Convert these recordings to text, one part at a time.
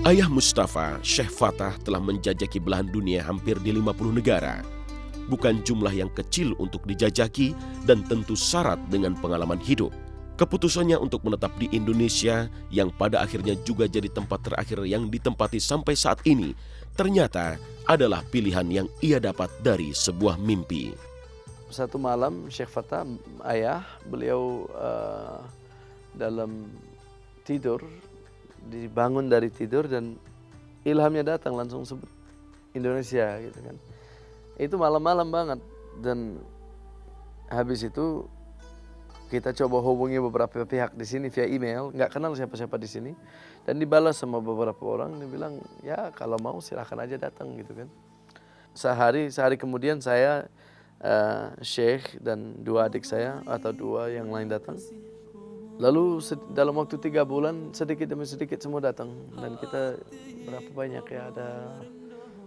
Ayah Mustafa, Syekh Fatah telah menjajaki belahan dunia hampir di 50 negara. Bukan jumlah yang kecil untuk dijajaki dan tentu syarat dengan pengalaman hidup. Keputusannya untuk menetap di Indonesia yang pada akhirnya juga jadi tempat terakhir yang ditempati sampai saat ini ternyata adalah pilihan yang ia dapat dari sebuah mimpi. Satu malam Syekh Fatah, ayah, beliau dalam tidur, dibangun dari tidur dan ilhamnya datang langsung sebut Indonesia gitu kan. Itu malam-malam banget dan habis itu kita coba hubungi beberapa pihak di sini via email, nggak kenal siapa-siapa di sini dan dibalas sama beberapa orang, dia bilang ya kalau mau silahkan aja datang gitu kan. Sehari kemudian saya, Syekh dan dua adik saya atau dua yang lain datang. Lalu dalam waktu 3 bulan sedikit demi sedikit semua datang dan kita berapa banyak ya, ada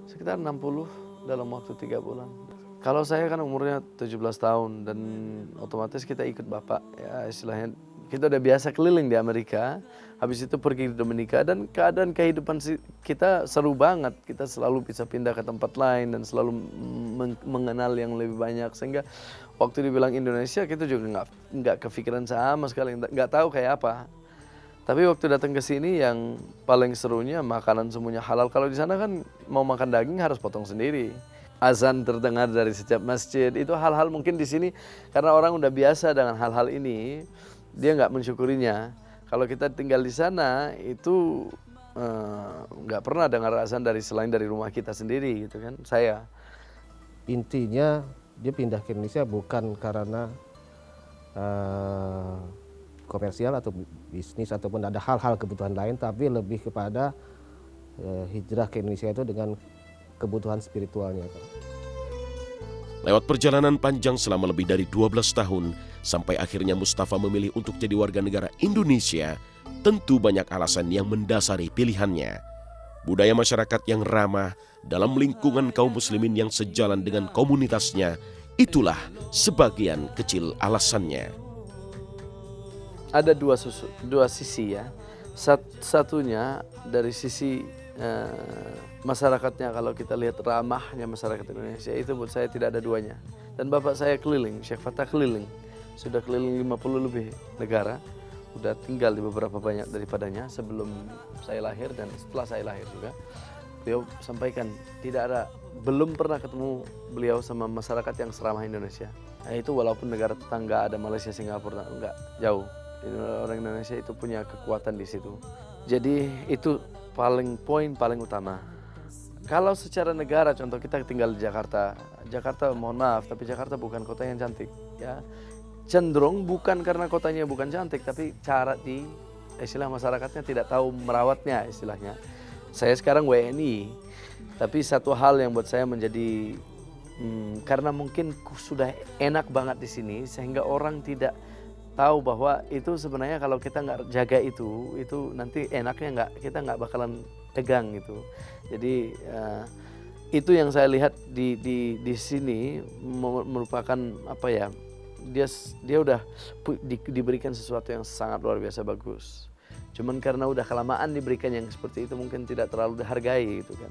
sekitar 60 dalam waktu 3 bulan. Kalau saya kan umurnya 17 tahun dan otomatis kita ikut bapak ya, istilahnya kita udah biasa keliling di Amerika, habis itu pergi ke Dominika dan keadaan kehidupan kita seru banget. Kita selalu bisa pindah ke tempat lain dan selalu mengenal yang lebih banyak, sehingga waktu dibilang Indonesia kita juga nggak kepikiran sama sekali, nggak tahu kayak apa. Tapi waktu datang ke sini yang paling serunya makanan semuanya halal. Kalau di sana kan mau makan daging harus potong sendiri. Azan terdengar dari setiap masjid. Itu hal-hal mungkin di sini karena orang udah biasa dengan hal-hal ini, dia nggak mensyukurinya. Kalau kita tinggal di sana itu nggak pernah dengar azan selain dari rumah kita sendiri gitu kan. Saya Intinya dia pindah ke Indonesia bukan karena komersial atau bisnis ataupun ada hal-hal kebutuhan lain, tapi lebih kepada hijrah ke Indonesia itu dengan kebutuhan spiritualnya. Lewat perjalanan panjang selama lebih dari 12 tahun, sampai akhirnya Mustafa memilih untuk jadi warga negara Indonesia, tentu banyak alasan yang mendasari pilihannya. Budaya masyarakat yang ramah dalam lingkungan kaum muslimin yang sejalan dengan komunitasnya, itulah sebagian kecil alasannya. ada dua sisi ya. Satunya dari sisi masyarakatnya, kalau kita lihat ramahnya masyarakat Indonesia itu buat saya tidak ada duanya. Dan bapak saya keliling, Syekh Fatah keliling, sudah keliling 50 lebih negara, udah tinggal di beberapa banyak daripadanya sebelum saya lahir dan setelah saya lahir juga. Beliau sampaikan belum pernah ketemu beliau sama masyarakat yang seramah Indonesia. Nah, itu walaupun negara tetangga ada Malaysia, Singapura, enggak jauh. Orang Indonesia itu punya kekuatan di situ. Jadi itu poin paling utama. Kalau secara negara, contoh kita tinggal di Jakarta. Jakarta mohon maaf, tapi Jakarta bukan kota yang cantik. Ya, cenderung bukan karena kotanya bukan cantik, tapi cara istilah masyarakatnya tidak tahu merawatnya istilahnya. Saya sekarang WNI, tapi satu hal yang buat saya menjadi karena mungkin sudah enak banget di sini, sehingga orang tidak tahu bahwa itu sebenarnya kalau kita nggak jaga itu nanti enaknya kita nggak bakalan tegang gitu. Jadi itu yang saya lihat di sini merupakan apa ya, dia udah diberikan sesuatu yang sangat luar biasa bagus. Cuman karena udah kelamaan diberikan yang seperti itu mungkin tidak terlalu dihargai gitu kan.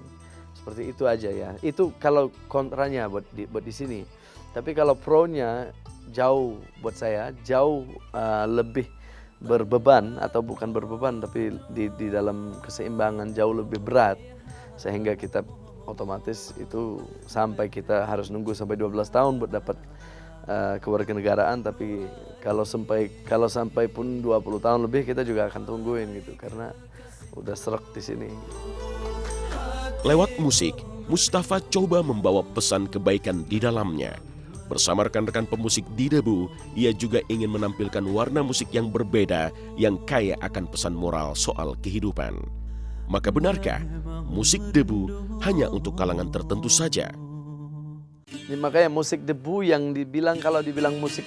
Seperti itu aja ya. Itu kalau kontranya buat di sini. Tapi kalau pro-nya jauh buat saya lebih berbeban, atau bukan berbeban tapi di dalam keseimbangan jauh lebih berat, sehingga kita otomatis itu sampai kita harus nunggu sampai 12 tahun buat dapat kewarganegaraan. Tapi kalau sampai pun 20 tahun lebih kita juga akan tungguin gitu karena udah serak di sini. Lewat musik, Mustafa coba membawa pesan kebaikan di dalamnya. Bersama rekan-rekan pemusik di Debu, ia juga ingin menampilkan warna musik yang berbeda yang kaya akan pesan moral soal kehidupan. Maka benarkah musik Debu hanya untuk kalangan tertentu saja? Ini makanya musik Debu yang kalau dibilang musik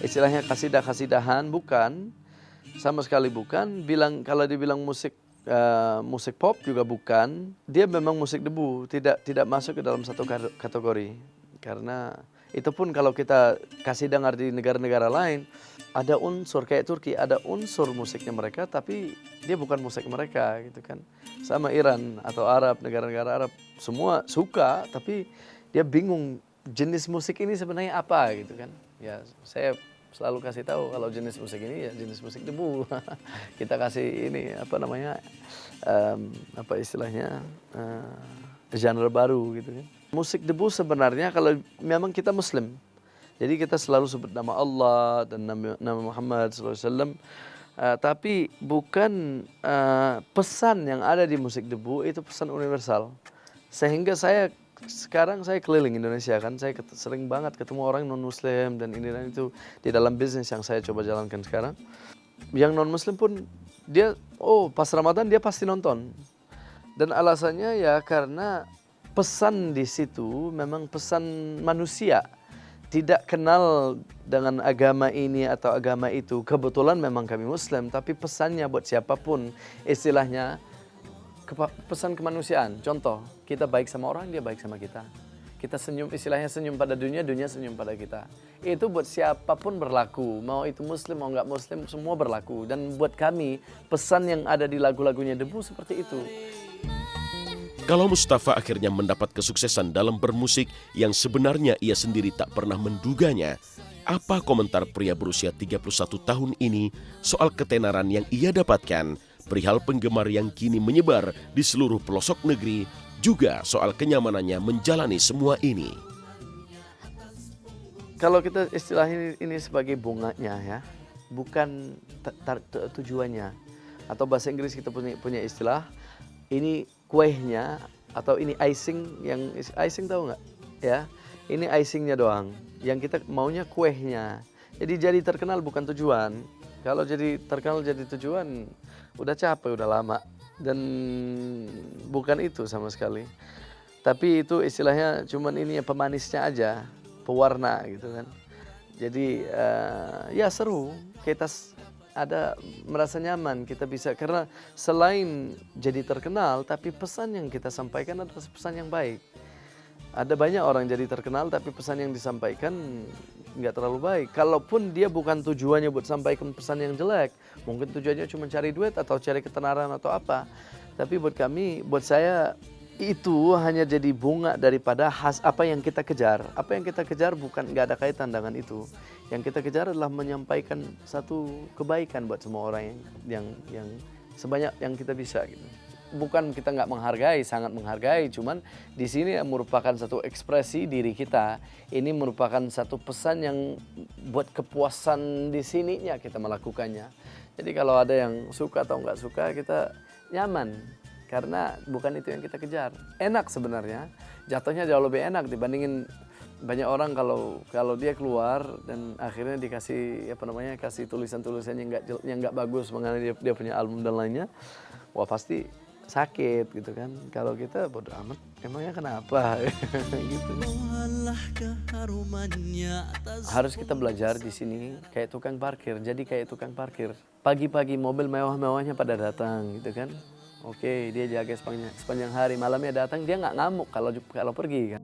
istilahnya kasidah-kasidahan, bukan, sama sekali bukan. Kalau dibilang musik pop juga bukan. Dia memang musik Debu, tidak masuk ke dalam satu kategori. Karena itu pun kalau kita kasih dengar di negara-negara lain, ada unsur kayak Turki, ada unsur musiknya mereka, tapi dia bukan musik mereka gitu kan. Sama Iran atau Arab, negara-negara Arab, semua suka, tapi dia bingung jenis musik ini sebenarnya apa gitu kan. Ya saya selalu kasih tahu kalau jenis musik ini ya jenis musik debu. Kita kasih ini apa namanya, apa istilahnya, genre baru gitu kan. Musik debu sebenarnya kalau memang kita Muslim, jadi kita selalu sebut nama Allah dan nama Muhammad SAW. Tapi bukan pesan yang ada di musik debu itu pesan universal. Sehingga sekarang saya keliling Indonesia kan, saya sering banget ketemu orang non-Muslim dan ini dan itu di dalam bisnis yang saya coba jalankan sekarang. Yang non-Muslim pun dia, pas Ramadan dia pasti nonton. Dan alasannya ya karena pesan di situ memang pesan manusia. Tidak kenal dengan agama ini atau agama itu. Kebetulan memang kami Muslim, tapi pesannya buat siapapun istilahnya pesan kemanusiaan. Contoh, kita baik sama orang, dia baik sama kita. Kita senyum, istilahnya senyum pada dunia, dunia senyum pada kita. Itu buat siapapun berlaku. Mau itu Muslim, mau nggak Muslim, semua berlaku. Dan buat kami, pesan yang ada di lagu-lagunya Debu seperti itu. Kalau Mustafa akhirnya mendapat kesuksesan dalam bermusik yang sebenarnya ia sendiri tak pernah menduganya, apa komentar pria berusia 31 tahun ini soal ketenaran yang ia dapatkan, perihal penggemar yang kini menyebar di seluruh pelosok negeri, juga soal kenyamanannya menjalani semua ini? Kalau kita istilah ini sebagai bunganya ya, bukan tujuannya. Atau bahasa Inggris kita punya istilah, ini kuehnya atau ini icing, yang icing tahu nggak? Ya, ini icingnya doang. Yang kita maunya kuehnya. Jadi terkenal bukan tujuan. Kalau jadi terkenal jadi tujuan, udah capek, udah lama. Dan bukan itu sama sekali. Tapi itu istilahnya cuman ini ya pemanisnya aja, pewarna gitu kan. Jadi ya seru, kita ada merasa nyaman, kita bisa, karena selain jadi terkenal, tapi pesan yang kita sampaikan adalah pesan yang baik. Ada banyak orang jadi terkenal, tapi pesan yang disampaikan nggak terlalu baik. Kalaupun dia bukan tujuannya buat sampaikan pesan yang jelek, mungkin tujuannya cuma cari duit atau cari ketenaran atau apa. Tapi buat kami, buat saya, itu hanya jadi bunga daripada apa yang kita kejar. Apa yang kita kejar bukan, nggak ada kaitan dengan itu. Yang kita kejar adalah menyampaikan satu kebaikan buat semua orang yang sebanyak yang kita bisa gitu. Bukan kita nggak menghargai, sangat menghargai, cuman di sini merupakan satu ekspresi diri kita. Ini merupakan satu pesan yang buat kepuasan di sininya kita melakukannya. Jadi kalau ada yang suka atau nggak suka, kita nyaman. Karena bukan itu yang kita kejar. Enak sebenarnya, jatuhnya jauh lebih enak dibandingin banyak orang kalau dia keluar dan akhirnya dikasih kasih tulisan-tulisan yang nggak bagus mengenai dia punya album dan lainnya, wah pasti sakit gitu kan. Kalau kita bodo amat, emangnya kenapa? Gitu. Harus kita belajar di sini kayak tukang parkir. Jadi kayak tukang parkir. Pagi-pagi mobil mewah-mewahnya pada datang gitu kan. Oke, dia jaga sepanjang hari, malamnya datang, dia nggak ngamuk kalau pergi kan.